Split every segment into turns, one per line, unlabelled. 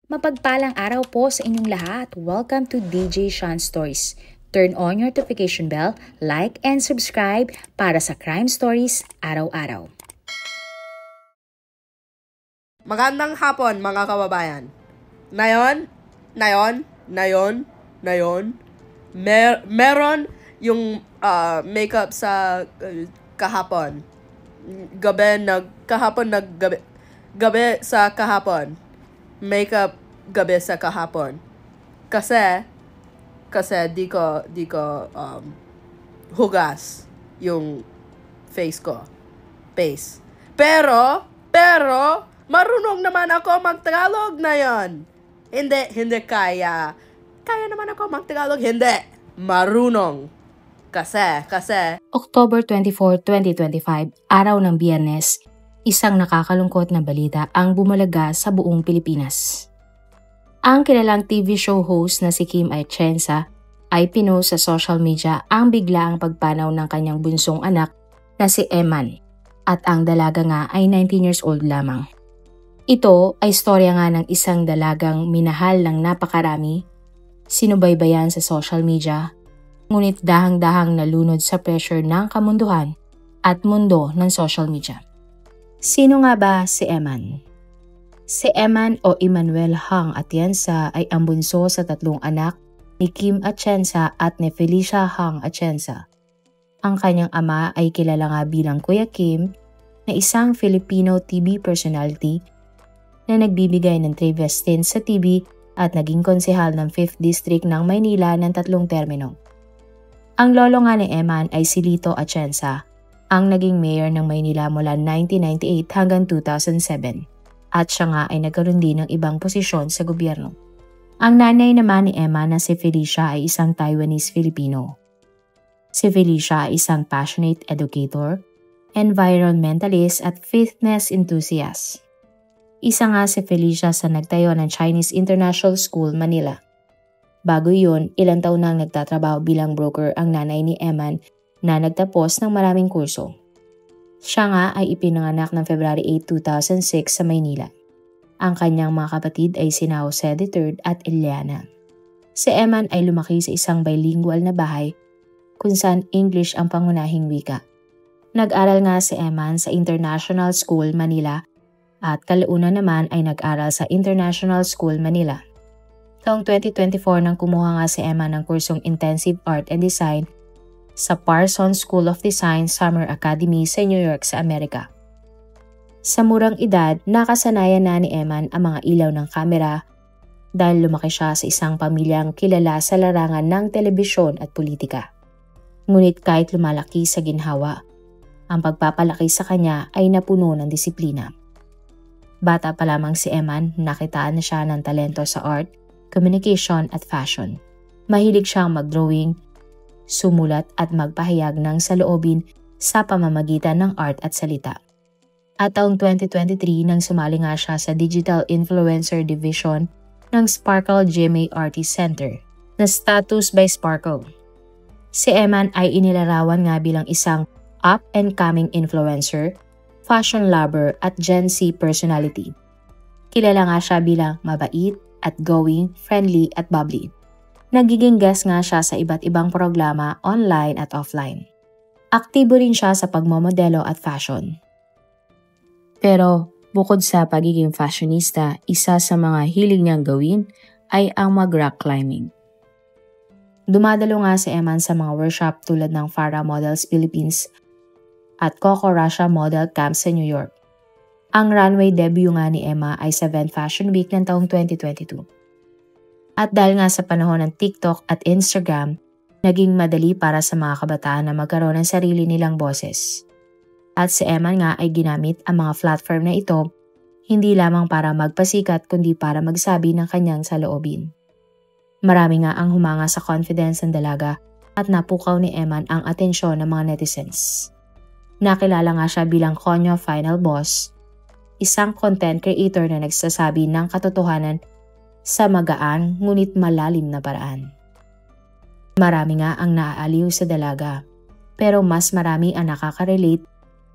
Mapagpalang araw po sa inyong lahat. Welcome to DJ Sean Stories. Turn on your notification bell, like and subscribe para sa crime stories araw-araw.
Magandang hapon mga kababayan. Meron yung makeup sa kahapon. Gabi sa kahapon. Makeup gabi sa kahapon. Kasi di ko hugas yung face ko. Pero marunong naman ako mag-Tagalog na yon. Hindi kaya. Kaya naman ako mag-Tagalog. Hindi. Marunong. Kasi.
October 24, 2025, araw ng Biyernes, isang nakakalungkot na balita ang bumalaga sa buong Pilipinas. Ang kilalang TV show host na si Kim Atienza ay pinost sa social media ang biglaang pagpanaw ng kanyang bunsong anak na si Eman at ang dalaga nga ay 19 years old lamang. Ito ay istorya nga ng isang dalagang minahal ng napakarami, sinubaybayan sa social media, ngunit dahang-dahang nalunod sa pressure ng kamunduhan at mundo ng social media. Sino nga ba si Eman? Si Eman o Emmanuel Hang Atienza ay ang bunso sa tatlong anak ni Kim Atienza at ni Felicia Hang Atienza. Ang kanyang ama ay kilala nga bilang Kuya Kim na isang Filipino TV personality na nagbibigay ng trivia stints sa TV at naging konsehal ng 5th District ng Maynila ng 3 termino. Ang lolo nga ni Eman ay si Lito Atienza, ang naging mayor ng Maynila mula 1998 hanggang 2007 at siya nga ay nagkaroon din ng ibang posisyon sa gobyerno. Ang nanay naman ni Eman na si Felicia ay isang Taiwanese Filipino. Si Felicia ay isang passionate educator, environmentalist at fitness enthusiast. Isa nga si Felicia sa nagtayo ng Chinese International School, Manila. Bago yun, ilang taon nang nagtatrabaho bilang broker ang nanay ni Eman na nagtapos ng maraming kurso. Siya nga ay ipinanganak ng February 8, 2006 sa Maynila. Ang kanyang mga kapatid ay sina Jose III at Eliana. Si Eman ay lumaki sa isang bilingual na bahay kung saan English ang pangunahing wika. Nag-aral nga si Eman sa International School, Manila at kalaunan naman ay nag-aral sa International School, Manila. Taong 2024 nang kumuha nga si Eman ng kursong Intensive Art and Design sa Parsons School of Design Summer Academy sa New York sa Amerika. Sa murang edad, nakasanayan na ni Eman ang mga ilaw ng kamera dahil lumaki siya sa isang pamilyang kilala sa larangan ng telebisyon at politika. Ngunit kahit lumalaki sa ginhawa, ang pagpapalaki sa kanya ay napuno ng disiplina. Bata pa lamang si Eman, nakitaan na siya ng talento sa art, communication at fashion. Mahilig siyang mag-drawing, sumulat at magpahayag ng saloobin sa pamamagitan ng art at salita. At taong 2023 nang sumali nga siya sa Digital Influencer Division ng Sparkle GMA Artist Center na Status by Sparkle. Si Eman ay inilarawan nga bilang isang up-and-coming influencer, fashion lover at Gen Z personality. Kilala nga siya bilang mabait, outgoing, friendly at bubbly. Nagiging guest nga siya sa iba't ibang programa online at offline. Aktibo rin siya sa pagmomodelo at fashion. Pero bukod sa pagiging fashionista, isa sa mga hilig niyang gawin ay ang mag-rock climbing. Dumadalo nga si Eman sa mga workshop tulad ng Farah Models Philippines at Coco Russia Model Camp sa New York. Ang runway debut nga ni Emma ay sa Venn Fashion Week ng taong 2022. At dahil nga sa panahon ng TikTok at Instagram, naging madali para sa mga kabataan na magkaroon ng sarili nilang boses. At si Emma nga ay ginamit ang mga platform na ito hindi lamang para magpasikat kundi para magsabi ng kanyang saloobin. Marami nga ang humanga sa confidence ng dalaga at napukaw ni Eman ang atensyon ng mga netizens. Nakilala nga siya bilang Konyo Final Boss, isang content creator na nagsasabi ng katotohanan sa magaan ngunit malalim na paraan. Marami nga ang naaaliw sa dalaga, pero mas marami ang nakaka-relate,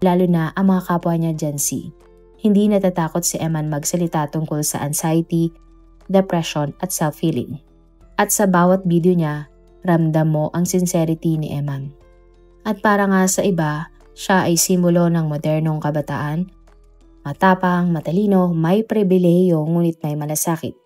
lalo na ang mga kapwa niya Gen Z. Hindi natatakot si Eman magsalita tungkol sa anxiety, depression at self-healing. At sa bawat video niya, ramdam mo ang sincerity ni Eman. At para nga sa iba, siya ay simbolo ng modernong kabataan, matapang, matalino, may pribilehiyo ngunit may malasakit.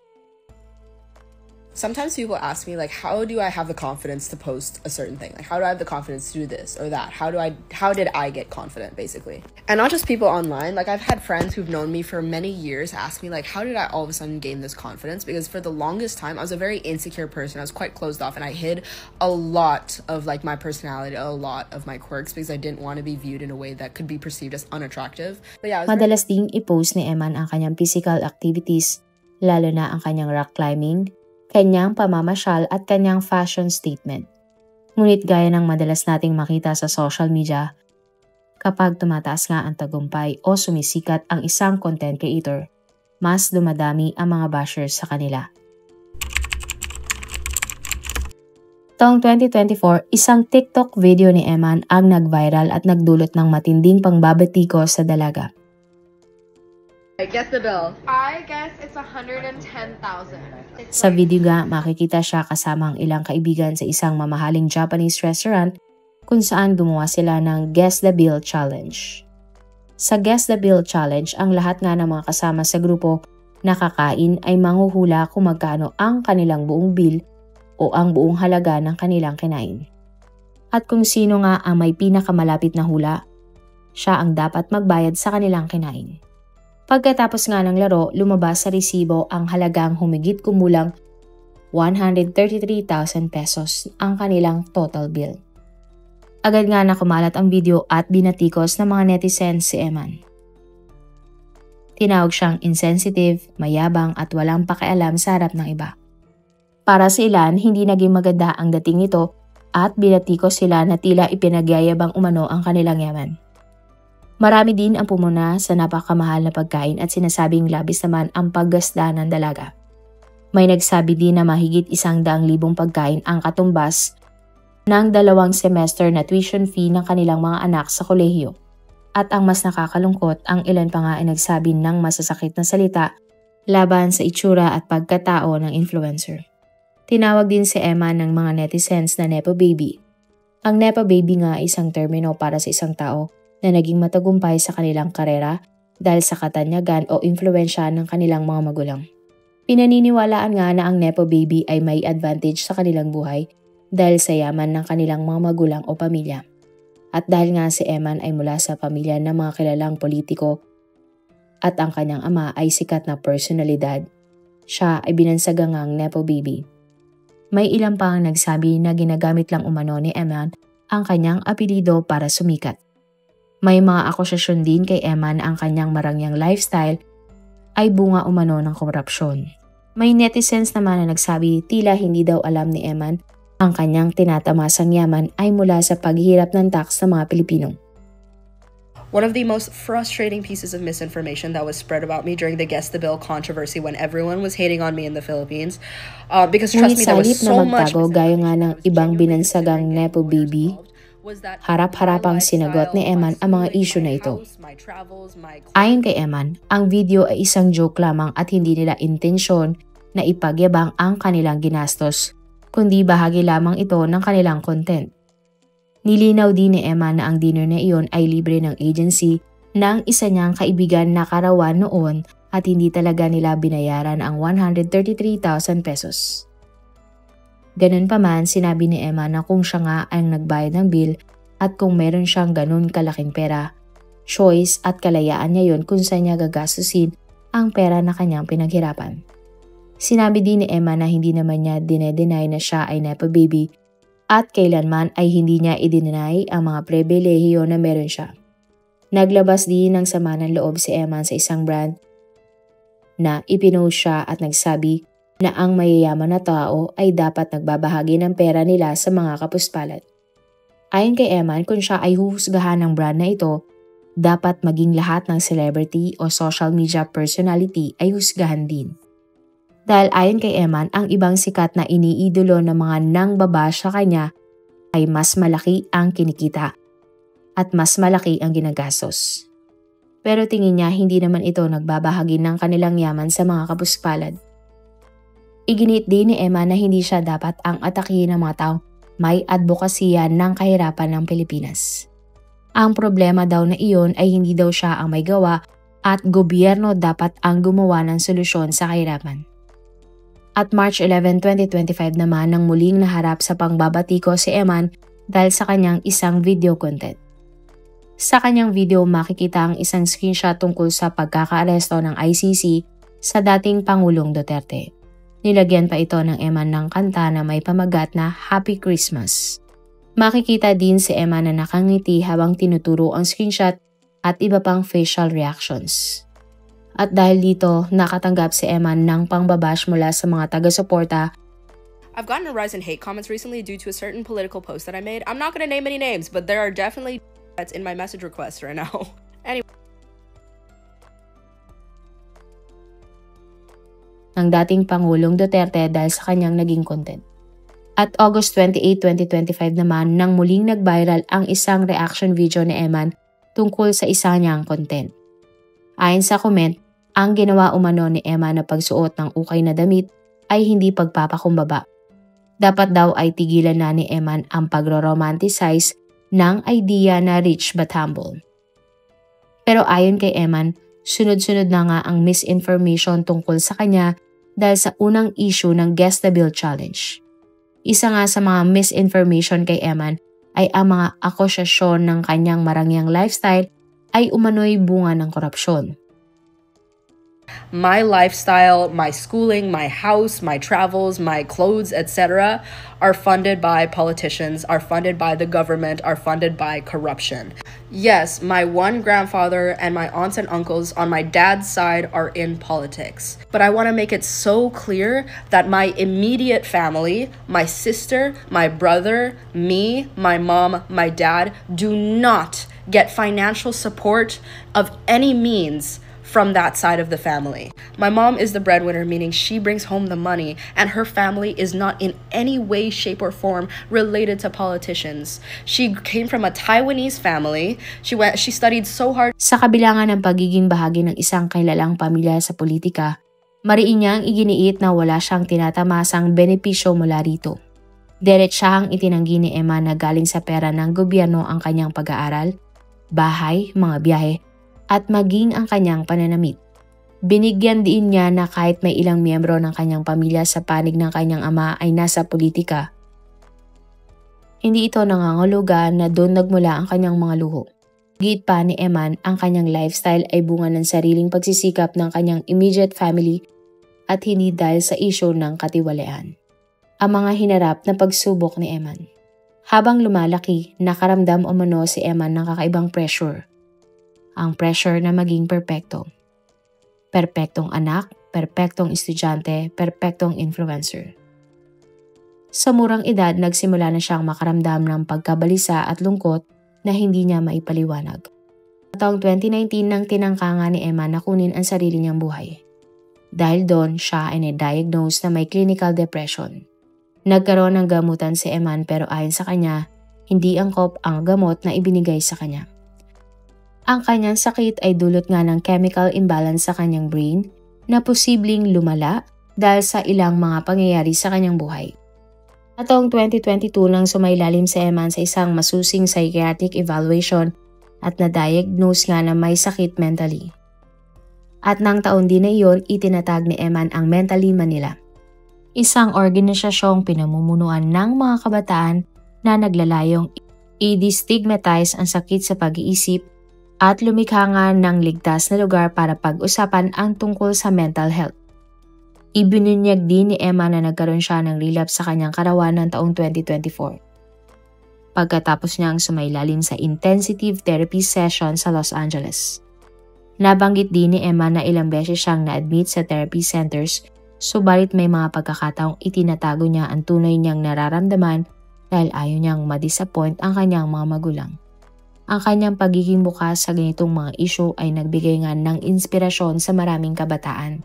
Sometimes people ask me, like, how do I have the confidence to post a certain thing? Like, how do I have the confidence to do this or that? How did I get confident, basically? And not just people online. Like, I've had friends who've known me for many years ask me, like, how did I all of a sudden gain this confidence? Because for the longest time, I was a very insecure person. I was quite closed off, and I hid a lot of, like, my personality, a lot of my quirks, because I didn't want to be viewed in a way that could be perceived as unattractive. But yeah,
madalas ding i-post ni Eman ang kanyang physical activities, lalo na ang kanyang rock climbing, kanyang pamamasyal at kanyang fashion statement. Ngunit gaya ng madalas nating makita sa social media, kapag tumataas nga ang tagumpay o sumisikat ang isang content creator, mas dumadami ang mga bashers sa kanila. Taong 2024, isang TikTok video ni Eman ang nag-viral at nagdulot ng matinding pangbabatikos sa dalaga.
Guess the bill. I guess it's 110,000.
Sa video nga, makikita siya kasama ang ilang kaibigan sa isang mamahaling Japanese restaurant kung saan gumawa sila ng Guess the Bill Challenge. Sa Guess the Bill Challenge, ang lahat nga ng mga kasama sa grupo na kakain ay manghuhula kung magkano ang kanilang buong bill o ang buong halaga ng kanilang kinain. At kung sino nga ang may pinakamalapit na hula, siya ang dapat magbayad sa kanilang kinain. Pagkatapos nga ng laro, lumabas sa resibo ang halagang humigit kumulang 133,000 pesos ang kanilang total bill. Agad nga na kumalat ang video at binatikos ng mga netizens si Eman. Tinawag siyang insensitive, mayabang at walang pakialam sa harap ng iba. Para sa ilan, hindi naging maganda ang dating nito at binatikos sila na tila ipinagyayabang umano ang kanilang yaman. Marami din ang pumuna sa napakamahal na pagkain at sinasabing labis naman ang paggasda ng dalaga. May nagsabi din na mahigit 100,000 pagkain ang katumbas ng 2 semester na tuition fee ng kanilang mga anak sa kolehiyo. At ang mas nakakalungkot, ang ilan pa nga ay nagsabi ng masasakit na salita laban sa itsura at pagkatao ng influencer. Tinawag din si Eman ng mga netizens na Nepo Baby. Ang Nepo Baby nga ay isang termino para sa isang tao na naging matagumpay sa kanilang karera dahil sa katanyagan o impluwensya ng kanilang mga magulang. Pinaniniwalaan nga na ang Nepo Baby ay may advantage sa kanilang buhay dahil sa yaman ng kanilang mga magulang o pamilya. At dahil nga si Eman ay mula sa pamilya ng mga kilalang politiko at ang kanyang ama ay sikat na personalidad, siya ay binansagangang Nepo Baby. May ilang pang nagsabi na ginagamit lang umano ni Eman ang kanyang apelido para sumikat. May mga akusasyon din kay Eman na ang kanyang marangyang lifestyle ay bunga umano ng korupsyon. May netizens naman na nagsabi tila hindi daw alam ni Eman ang kanyang tinatamasang yaman ay mula sa paghihirap ng tax ng mga Pilipino.
One of the most frustrating pieces of misinformation that was spread about me during the Guess the Bill controversy when everyone was hating on me in the Philippines. Because trust me, there was so much
misinformation. Gaya nga ng ibang binansagang Nepo Baby, harap-harapang sinagot ni Eman ang mga issue na ito. Ayon kay Eman, ang video ay isang joke lamang at hindi nila intensyon na ipagyabang ang kanilang ginastos, kundi bahagi lamang ito ng kanilang content. Nilinaw din ni Eman na ang dinner na iyon ay libre ng agency ng isa niyang kaibigan na karawan noon at hindi talaga nila binayaran ang 133,000 pesos. Ganun pa man, sinabi ni Eman na kung siya nga ang nagbayad ng bill at kung meron siyang ganun kalaking pera, choice at kalayaan niya yun kung saan niya gagastusin ang pera na kanyang pinaghirapan. Sinabi din ni Eman na hindi naman niya dinedenay na siya ay Nepo Baby at kailanman ay hindi niya idinenay ang mga pribilehiyo na meron siya. Naglabas din ng sama ng loob si Eman sa isang brand na ipinost siya at nagsabi na ang mayayaman na tao ay dapat nagbabahagi ng pera nila sa mga kapuspalad. Ayon kay Eman, kung siya ay huhusgahan ng brand na ito, dapat maging lahat ng celebrity o social media personality ay husgahan din. Dahil ayon kay Eman, ang ibang sikat na iniidolo ng mga nangbaba sa kanya ay mas malaki ang kinikita at mas malaki ang ginagastos. Pero tingin niya hindi naman ito nagbabahagi ng kanilang yaman sa mga kapuspalad. Iginit din ni Eman na hindi siya dapat ang atakihin ng mga taong may advokasya ng kahirapan ng Pilipinas. Ang problema daw na iyon ay hindi daw siya ang may gawa at gobyerno dapat ang gumawa ng solusyon sa kahirapan. At March 11, 2025 naman nang muling naharap sa pangbabatiko si Eman dahil sa kanyang isang video content. Sa kanyang video makikita ang isang screenshot tungkol sa pagkakaaresto ng ICC sa dating Pangulong Duterte. Nilagyan pa ito ng Eman ng kanta na may pamagat na Happy Christmas. Makikita din si Eman na nakangiti habang tinuturo ang screenshot at iba pang facial reactions. At dahil dito, nakatanggap si Eman ng pangbabash mula sa mga taga-suporta.
I've gotten a rise in hate comments recently due to a certain political post that I made. I'm not gonna name any names, but there are definitely that's in my message request right now. Anyway.
Ng dating Pangulong Duterte dahil sa kanyang naging content. At August 28, 2025 naman nang muling nag-viral ang isang reaction video ni Eman tungkol sa isa niyang content. Ayon sa comment, ang ginawa umano ni Eman na pagsuot ng ukay na damit ay hindi pagpapakumbaba. Dapat daw ay tigilan na ni Eman ang pagro-romanticize ng idea na rich but humble. Pero ayon kay Eman, sunod-sunod na nga ang misinformation tungkol sa kanya dahil sa unang issue ng Guess the Bill Challenge. Isa nga sa mga misinformation kay Eman ay ang mga akusasyon ng kanyang marangyang lifestyle ay umano'y bunga ng korupsyon.
My lifestyle, my schooling, my house, my travels, my clothes, etc. are funded by politicians, are funded by the government, are funded by corruption. Yes, my one grandfather and my aunts and uncles on my dad's side are in politics. But I want to make it so clear that my immediate family, my sister, my brother, me, my mom, my dad, do not get financial support of any means from that side of the family. My mom is the breadwinner, meaning she brings home the money, and her family is not in any way, shape, or form related to politicians. She came from a Taiwanese family. She studied so hard.
Sa kabila nga ng pagiging bahagi ng isang kilalang pamilya sa politika, mariin niyang iginiit na wala siyang tinatamasang benepisyo mula rito. Diretsahang itinanggi ni Eman na galing sa pera ng gobyerno ang kanyang pag-aaral, bahay, mga biyahe, at maging ang kanyang pananamit. Binigyan din niya na kahit may ilang miyembro ng kanyang pamilya sa panig ng kanyang ama ay nasa politika, hindi ito nangangahulugan na doon nagmula ang kanyang mga luho. Git pa ni Eman, ang kanyang lifestyle ay bunga ng sariling pagsisikap ng kanyang immediate family at hindi dahil sa isyu ng katiwalian. Ang mga hinarap na pagsubok ni Eman. Habang lumalaki, nakaramdam umano si Eman ng kakaibang pressure. Ang pressure na maging perpekto. Perpektong anak, perpektong estudyante, perpektong influencer. Sa murang edad, nagsimula na siyang makaramdam ng pagkabalisa at lungkot na hindi niya maipaliwanag. Taong 2019 nang tinangka nga ni Eman na kunin ang sarili niyang buhay. Dahil doon, siya ay na-diagnose na may clinical depression. Nagkaroon ng gamutan si Eman pero ayon sa kanya, hindi angkop ang gamot na ibinigay sa kanya. Ang kanyang sakit ay dulot nga ng chemical imbalance sa kanyang brain na posibleng lumala dahil sa ilang mga pangyayari sa kanyang buhay. At taong 2022 nang sumailalim si Eman sa isang masusing psychiatric evaluation at na-diagnose nga na may sakit mentally. At nang taon din na iyon, itinatag ni Eman ang Mentally Manila, isang organisasyong pinamumunuan ng mga kabataan na naglalayong i-destigmatize ang sakit sa pag-iisip at lumikha nga ng ligtas na lugar para pag-usapan ang tungkol sa mental health. Ibinunyag din ni Eman na nagkaroon siya ng relapse sa kanyang karawan ng taong 2024. Pagkatapos niyang sumailalim sa intensive therapy session sa Los Angeles. Nabanggit din ni Eman na ilang beses siyang na-admit sa therapy centers, subalit may mga pagkakataong itinatago niya ang tunay niyang nararamdaman dahil ayaw niyang ma-disappoint ang kanyang mga magulang. Ang kanyang pagiging bukas sa ganitong mga issue ay nagbigay nga ng inspirasyon sa maraming kabataan.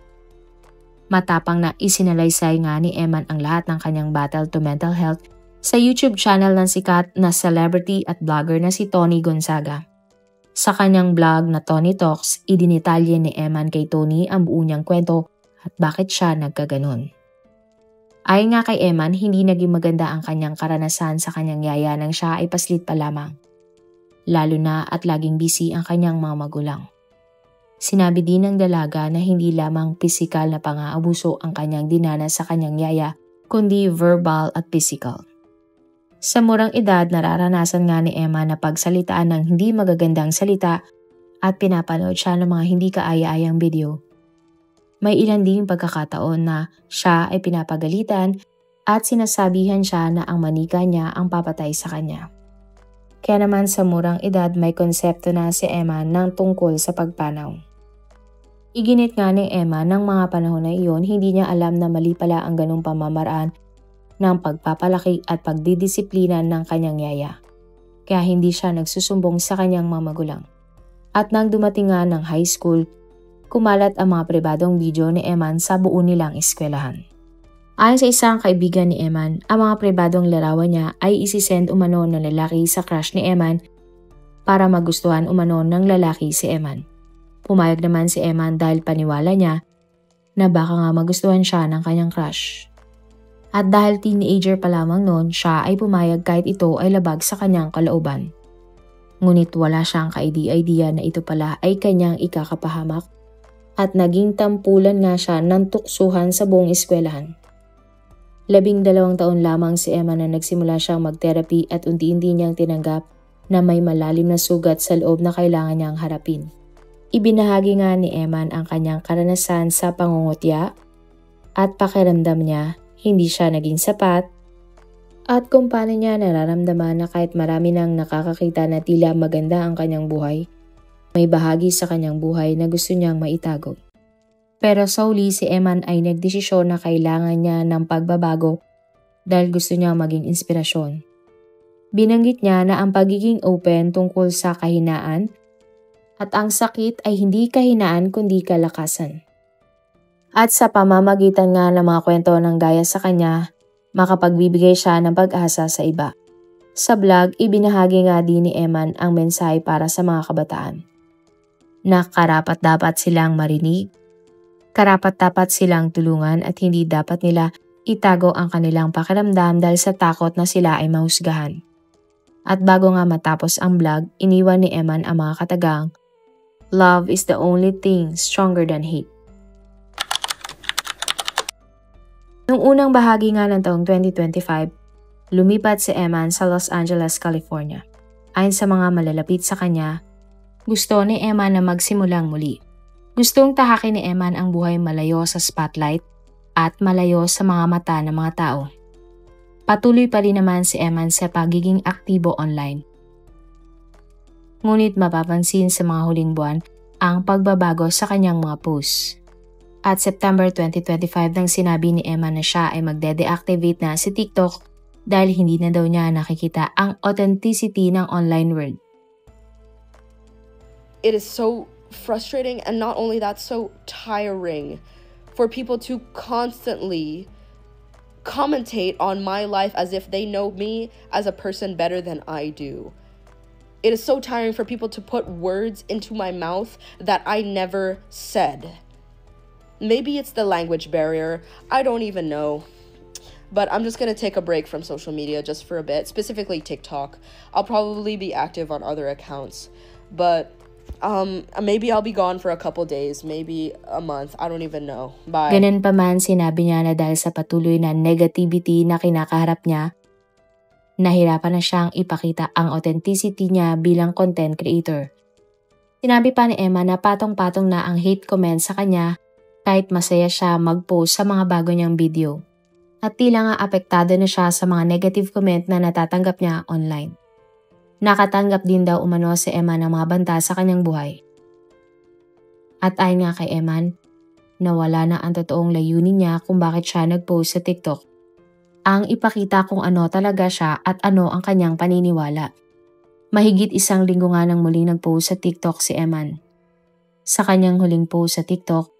Matapang na isinalaysay nga ni Eman ang lahat ng kanyang battle to mental health sa YouTube channel ng sikat na celebrity at blogger na si Tony Gonzaga. Sa kanyang blog na Tony Talks, idinitalye ni Eman kay Tony ang buo niyang kwento at bakit siya nagkaganon. Ayon nga kay Eman, hindi naging maganda ang kanyang karanasan sa kanyang yaya nang siya ay paslit pa lamang. Lalo na at laging busy ang kanyang mga magulang. Sinabi din ng dalaga na hindi lamang pisikal na pang-aabuso ang kanyang dinanas sa kanyang yaya, kundi verbal at physical. Sa murang edad, nararanasan nga ni Emma na pagsalitaan ng hindi magagandang salita at pinapanood siya ng mga hindi kaaya-ayang video. May ilan ding pagkakataon na siya ay pinapagalitan at sinasabihan siya na ang manika niya ang papatay sa kanya. Kaya naman sa murang edad may konsepto na si Emma ng tungkol sa pagpanaw. Iginit nga ni Emma ng mga panahon na iyon, hindi niya alam na mali pala ang ganong pamamaraan ng pagpapalaki at pagdidisiplina ng kanyang yaya. Kaya hindi siya nagsusumbong sa kanyang mga magulang. At nang dumating nga ng high school, kumalat ang mga pribadong video ni Eman sa buo nilang eskwelahan. Ayon sa isang kaibigan ni Eman, ang mga pribadong larawan niya ay isisend umano ng lalaki sa crush ni Eman para magustuhan umano ng lalaki si Eman. Pumayag naman si Eman dahil paniwala niya na baka nga magustuhan siya ng kanyang crush. At dahil teenager pa lamang noon, siya ay pumayag kahit ito ay labag sa kanyang kalooban. Ngunit wala siyang ka-idea na ito pala ay kanyang ikakapahamak at naging tampulan nga siya ng tuksuhan sa buong eskwelahan. 12 taon lamang si Emma na nagsimula siyang mag-therapy at unti-unti niyang tinanggap na may malalim na sugat sa loob na kailangan niyang harapin. Ibinahagi nga ni Eman ang kanyang karanasan sa pangungutya at pakiramdam niya hindi siya naging sapat at kung paano niya nararamdaman na kahit marami nang nakakakita na tila maganda ang kanyang buhay, may bahagi sa kanyang buhay na gusto niyang maitago. Pero sa huli si Eman ay nagdesisyon na kailangan niya ng pagbabago dahil gusto niyang maging inspirasyon. Binanggit niya na ang pagiging open tungkol sa kahinaan at ang sakit ay hindi kahinaan kundi kalakasan. At sa pamamagitan nga ng mga kwento ng gaya sa kanya, makapagbibigay siya ng pag-asa sa iba. Sa vlog, ibinahagi nga din ni Eman ang mensahe para sa mga kabataan. Na karapat-dapat silang marinig, karapat-dapat silang tulungan at hindi dapat nila itago ang kanilang pakiramdam dahil sa takot na sila ay mahusgahan. At bago nga matapos ang vlog, iniwan ni Eman ang mga katagang, "Love is the only thing stronger than hate." Noong unang bahagi nga ng taong 2025, lumipat si Eman sa Los Angeles, California. Ayon sa mga malalapit sa kanya, gusto ni Eman na magsimulang muli. Gustong tahakin ni Eman ang buhay malayo sa spotlight at malayo sa mga mata ng mga tao. Patuloy pa rin naman si Eman sa pagiging aktibo online. Ngunit mapapansin sa mga huling buwan ang pagbabago sa kanyang mga posts. At September 2025 nang sinabi ni Eman na siya ay magde-deactivate na si TikTok dahil hindi na daw niya nakikita ang authenticity ng online world.
It is so frustrating and not only that, so tiring for people to constantly commentate on my life as if they know me as a person better than I do. It is so tiring for people to put words into my mouth that I never said. Maybe it's the language barrier, I don't even know. But I'm just gonna take a break from social media just for a bit, specifically TikTok. I'll probably be active on other accounts, but maybe I'll be gone for a couple days, maybe a month, I don't even know. Bye.
Ganun pa man, sinabi niya na dahil sa patuloy na negativity na kinakaharap niya, nahirapan na siyang ipakita ang authenticity niya bilang content creator. Sinabi pa ni Emma na patong-patong na ang hate comments sa kanya kahit masaya siya mag-post sa mga bago niyang video. At tila nga apektado na siya sa mga negative comment na natatanggap niya online. Nakatanggap din daw umano si Eman ng mga banta sa kanyang buhay. At ayon nga kay Eman, nawala na ang totoong layunin niya kung bakit siya nag-post sa TikTok. Ang ipakita kung ano talaga siya at ano ang kanyang paniniwala. Mahigit 1 linggo nga nang muling nag-post sa TikTok si Eman. Sa kanyang huling post sa TikTok,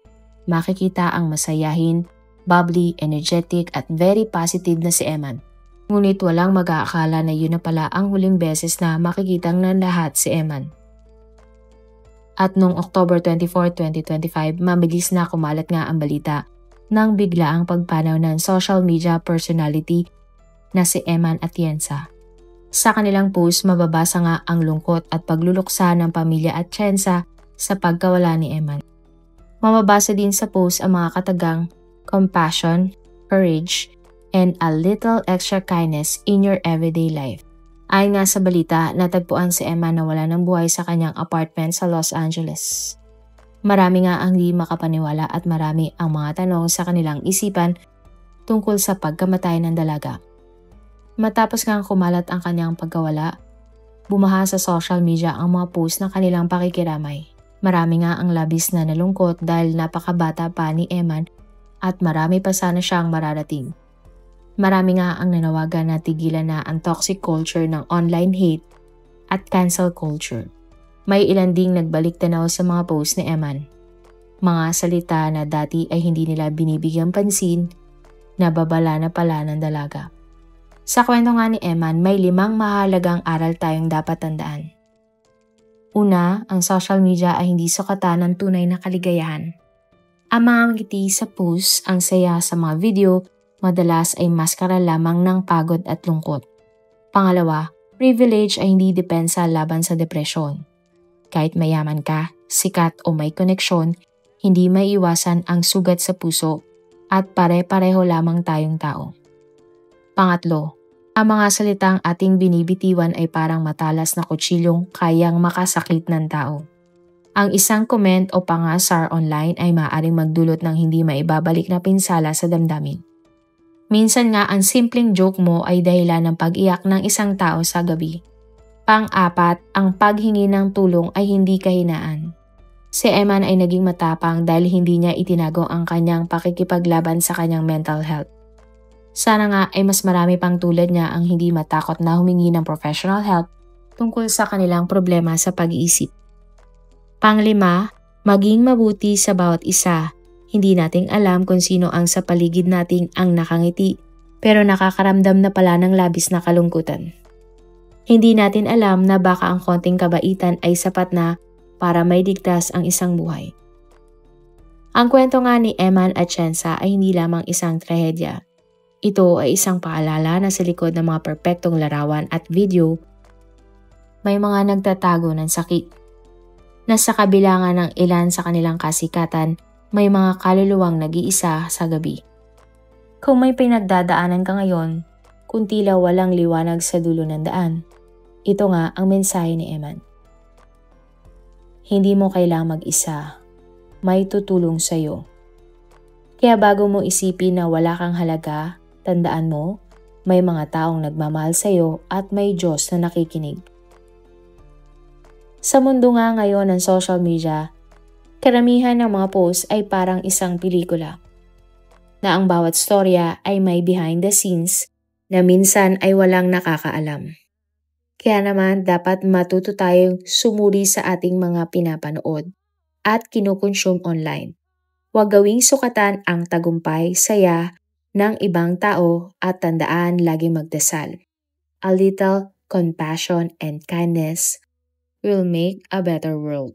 makikita ang masayahin, bubbly, energetic at very positive na si Eman. Ngunit walang mag-aakala na yun na pala ang huling beses na makikitang ng lahat si Eman. At noong October 24, 2025, mabilis na kumalat nga ang balita ng biglaang pagpanaw ng social media personality na si Eman Atienza. Sa kanilang post, mababasa nga ang lungkot at pagluluksa ng pamilya Atienza sa pagkawala ni Eman. Mababasa din sa post ang mga katagang compassion, courage, and a little extra kindness in your everyday life. Ayon nga sa balita, natagpuan si Eman na wala ng buhay sa kanyang apartment sa Los Angeles. Marami nga ang hindi makapaniwala at marami ang mga tanong sa kanilang isipan tungkol sa pagkamatay ng dalaga. Matapos nga kumalat ang kanyang pagkawala, bumaha sa social media ang mga post ng kanilang pakikiramay. Marami nga ang labis na nalungkot dahil napakabata pa ni Eman at marami pa sana siyang mararating. Marami nga ang nanawagan na tigilan na ang toxic culture ng online hate at cancel culture. May ilan ding nagbalik tanaw sa mga post ni Eman. Mga salita na dati ay hindi nila binibigyang pansin, nababala na pala ng dalaga. Sa kwento nga ni Eman, may 5 mahalagang aral tayong dapat tandaan. Una, ang social media ay hindi sukatan ng tunay na kaligayahan. Ang mga ngiti sa post, ang saya sa mga video, madalas ay maskara lamang ng pagod at lungkot. Pangalawa, privilege ay hindi depensa laban sa depresyon. Kahit mayaman ka, sikat o may koneksyon, hindi maiiwasan ang sugat sa puso at pare-pareho lamang tayong tao. Pangatlo, ang mga salitang ating binibitiwan ay parang matalas na kutsilong kayang makasakit ng tao. Ang isang comment o pangasar online ay maaaring magdulot ng hindi maibabalik na pinsala sa damdamin. Minsan nga ang simpleng joke mo ay dahilan ng pag-iyak ng isang tao sa gabi. Pang-apat, ang paghingi ng tulong ay hindi kahinaan. Si Eman ay naging matapang dahil hindi niya itinago ang kanyang pakikipaglaban sa kanyang mental health. Sana nga ay mas marami pang tulad niya ang hindi matakot na humingi ng professional help tungkol sa kanilang problema sa pag-iisip. Panglima, maging mabuti sa bawat isa. Hindi nating alam kung sino ang sa paligid nating ang nakangiti pero nakakaramdam na pala ng labis na kalungkutan. Hindi natin alam na baka ang konting kabaitan ay sapat na para may ligtas ang isang buhay. Ang kwento nga ni Eman Atienza ay hindi lamang isang trahedya. Ito ay isang paalala na sa likod ng mga perpektong larawan at video, may mga nagtatago ng sakit. Na sa kabila nga ng ilan sa kanilang kasikatan, may mga kaluluwang nag-iisa sa gabi. Kung may pinagdadaanan ka ngayon, kung tila walang liwanag sa dulo ng daan, ito nga ang mensahe ni Eman. Hindi mo kailangang mag-isa, may tutulong sa'yo. Kaya bago mo isipin na wala kang halaga, tandaan mo, may mga taong nagmamahal sa'yo at may Diyos na nakikinig. Sa mundo nga ngayon ng social media, karamihan ng mga posts ay parang isang pelikula, na ang bawat storya ay may behind the scenes na minsan ay walang nakakaalam. Kaya naman dapat matuto tayong sumuri sa ating mga pinapanood at kinukonsume online. Huwag gawing sukatan ang tagumpay, saya ng ibang tao at tandaan lagi magdasal. A little compassion and kindness will make a better world.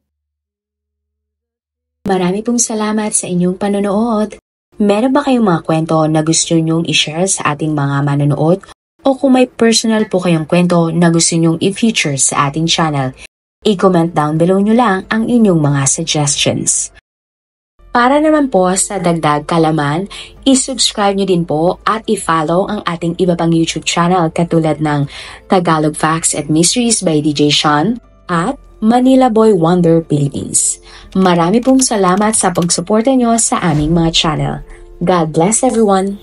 Marami pong salamat sa inyong panonood. Meron ba kayong mga kwento na gusto nyong i-share sa ating mga manonood? O kung may personal po kayong kwento na gusto nyong i-feature sa ating channel, i-comment down below nyo lang ang inyong mga suggestions. Para naman po sa dagdag kalaman, i-subscribe nyo din po at i-follow ang ating iba pang YouTube channel katulad ng Tagalog Facts and Mysteries by DJ Sean at Manila Boy Wonder Philippines. Marami pong salamat sa pagsuporta nyo sa aming mga channel. God bless everyone!